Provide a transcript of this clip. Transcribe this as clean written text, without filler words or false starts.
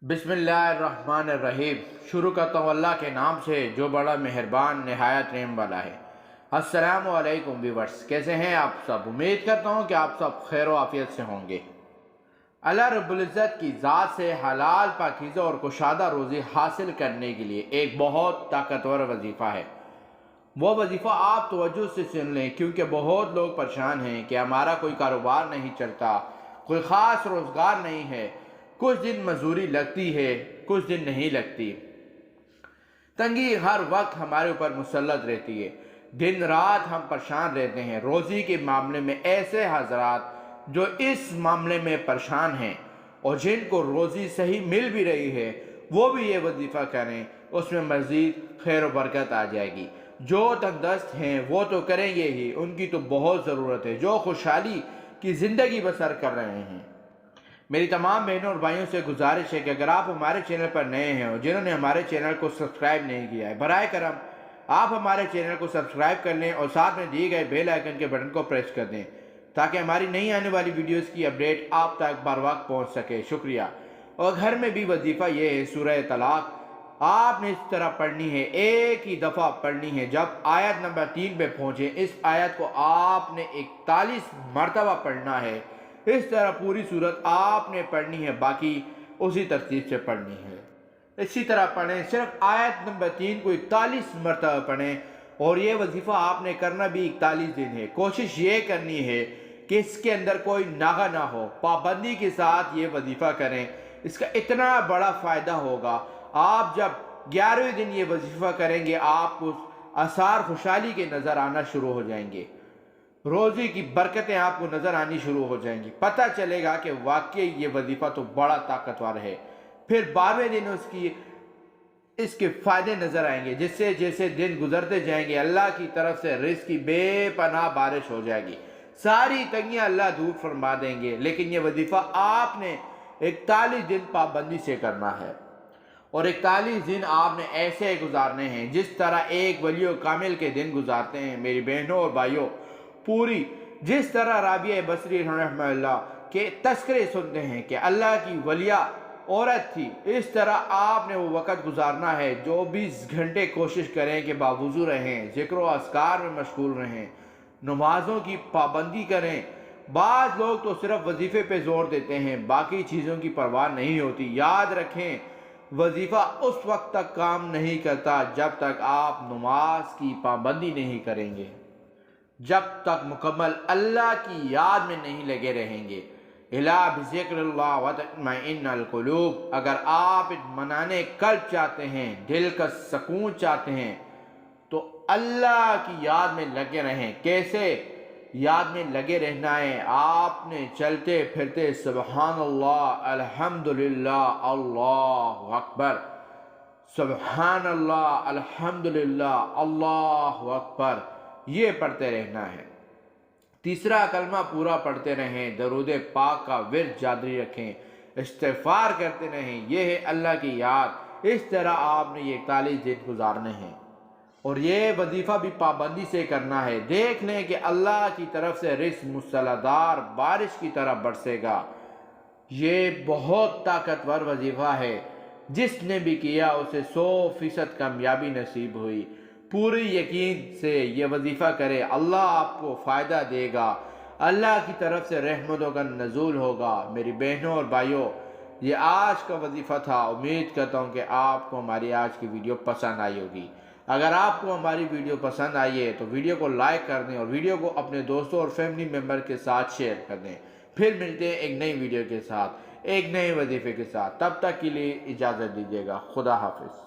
بسم اللہ الرحمن الرحیم۔ شروع کرتا ہوں اللہ کے نام سے جو بڑا مہربان نہایت رحم والا ہے۔ السلام علیکم ویورز، کیسے ہیں آپ سب؟ امید کرتا ہوں کہ آپ سب خیر و عافیت سے ہوں گے۔ اللہ رب العزت کی ذات سے حلال پاکیزہ اور کشادہ روزی حاصل کرنے کے لیے ایک بہت طاقتور وظیفہ ہے۔ وہ وظیفہ آپ توجہ سے سن لیں، کیونکہ بہت لوگ پریشان ہیں کہ ہمارا کوئی کاروبار نہیں چلتا، کوئی خاص روزگار نہیں ہے، کچھ دن مزدوری لگتی ہے، کچھ دن نہیں لگتی۔ تنگی ہر وقت ہمارے اوپر مسلط رہتی ہے، دن رات ہم پریشان رہتے ہیں۔ روزی کے معاملے میں ایسے حضرات جو اس معاملے میں پریشان ہیں اور جن کو روزی صحیح مل بھی رہی ہے، وہ بھی یہ وظیفہ کریں، اس میں مزید خیر و برکت آ جائے گی۔ جو تنگ دست ہیں وہ تو کریں گے ہی، ان کی تو بہت ضرورت ہے۔ جو خوشحالی کی زندگی بسر کر رہے ہیں، میری تمام بہنوں اور بھائیوں سے گزارش ہے کہ اگر آپ ہمارے چینل پر نئے ہیں اور جنہوں نے ہمارے چینل کو سبسکرائب نہیں کیا ہے، براہ کرم آپ ہمارے چینل کو سبسکرائب کر لیں اور ساتھ میں دیے گئے بیل آئیکن کے بٹن کو پریس کر دیں تاکہ ہماری نئی آنے والی ویڈیوز کی اپڈیٹ آپ تک بر وقت پہنچ سکے۔ شکریہ۔ اور گھر میں بھی وظیفہ یہ ہے، سورہ طلاق آپ نے اس طرح پڑھنی ہے، ایک ہی دفعہ پڑھنی ہے۔ جب آیت نمبر 3 پہ پہنچیں، اس آیت کو آپ نے 41 مرتبہ پڑھنا ہے۔ اس طرح پوری صورت آپ نے پڑھنی ہے، باقی اسی ترتیب سے پڑھنی ہے۔ اسی طرح پڑھیں، صرف آیت نمبر 3 کو 41 مرتبہ پڑھیں، اور یہ وظیفہ آپ نے کرنا بھی 41 دن ہے۔ کوشش یہ کرنی ہے کہ اس کے اندر کوئی ناغہ نہ ہو، پابندی کے ساتھ یہ وظیفہ کریں۔ اس کا اتنا بڑا فائدہ ہوگا، آپ جب 11ویں دن یہ وظیفہ کریں گے، آپ کو آثار خوشحالی کے نظر آنا شروع ہو جائیں گے، روزی کی برکتیں آپ کو نظر آنی شروع ہو جائیں گی، پتہ چلے گا کہ واقعی یہ وظیفہ تو بڑا طاقتور ہے۔ پھر 12ویں دن اس کے فائدے نظر آئیں گے، جس سے جیسے دن گزرتے جائیں گے اللہ کی طرف سے رزق کی بے پناہ بارش ہو جائے گی، ساری تنگیاں اللہ دور فرما دیں گے۔ لیکن یہ وظیفہ آپ نے 41 دن پابندی سے کرنا ہے، اور 41 دن آپ نے ایسے گزارنے ہیں جس طرح ایک ولی کامل کے دن گزارتے ہیں۔ میری بہنوں اور بھائیوں، پوری جس طرح رابعہ بصری رحمہ اللہ کے تذکرے سنتے ہیں کہ اللہ کی ولیہ عورت تھی، اس طرح آپ نے وہ وقت گزارنا ہے۔ 24 گھنٹے کوشش کریں کہ باوضو رہیں، ذکر و اذکار میں مشغول رہیں، نمازوں کی پابندی کریں۔ بعض لوگ تو صرف وظیفے پہ زور دیتے ہیں، باقی چیزوں کی پرواہ نہیں ہوتی۔ یاد رکھیں، وظیفہ اس وقت تک کام نہیں کرتا جب تک آپ نماز کی پابندی نہیں کریں گے، جب تک مکمل اللہ کی یاد میں نہیں لگے رہیں گے۔ الا بذکر اللہ وتطمئن القلوب۔ اگر آپ اطمینان قلب چاہتے ہیں، دل کا سکون چاہتے ہیں، تو اللہ کی یاد میں لگے رہیں۔ کیسے یاد میں لگے رہنا ہے؟ آپ نے چلتے پھرتے سبحان اللہ، الحمدللہ، اللہ اکبر، سبحان اللہ، الحمدللہ، اللہ اکبر، یہ پڑھتے رہنا ہے۔ تیسرا کلمہ پورا پڑھتے رہیں، درود پاک کا ورد جاری رکھیں، استغفار کرتے رہیں، یہ ہے اللہ کی یاد۔ اس طرح آپ نے یہ 41 دن گزارنے ہیں، اور یہ وظیفہ بھی پابندی سے کرنا ہے۔ دیکھ لیں کہ اللہ کی طرف سے رزق مسلسل بارش کی طرح برسے گا۔ یہ بہت طاقتور وظیفہ ہے، جس نے بھی کیا اسے 100% کامیابی نصیب ہوئی۔ پوری یقین سے یہ وظیفہ کرے، اللہ آپ کو فائدہ دے گا، اللہ کی طرف سے رحمتوں کا نزول ہوگا۔ میری بہنوں اور بھائیوں، یہ آج کا وظیفہ تھا۔ امید کرتا ہوں کہ آپ کو ہماری آج کی ویڈیو پسند آئی ہوگی۔ اگر آپ کو ہماری ویڈیو پسند آئی ہے تو ویڈیو کو لائک کر دیں، اور ویڈیو کو اپنے دوستوں اور فیملی ممبر کے ساتھ شیئر کر دیں۔ پھر ملتے ہیں ایک نئی ویڈیو کے ساتھ، ایک نئے وظیفے کے ساتھ۔ تب تک کے لیے اجازت دیجیے گا۔ خدا حافظ۔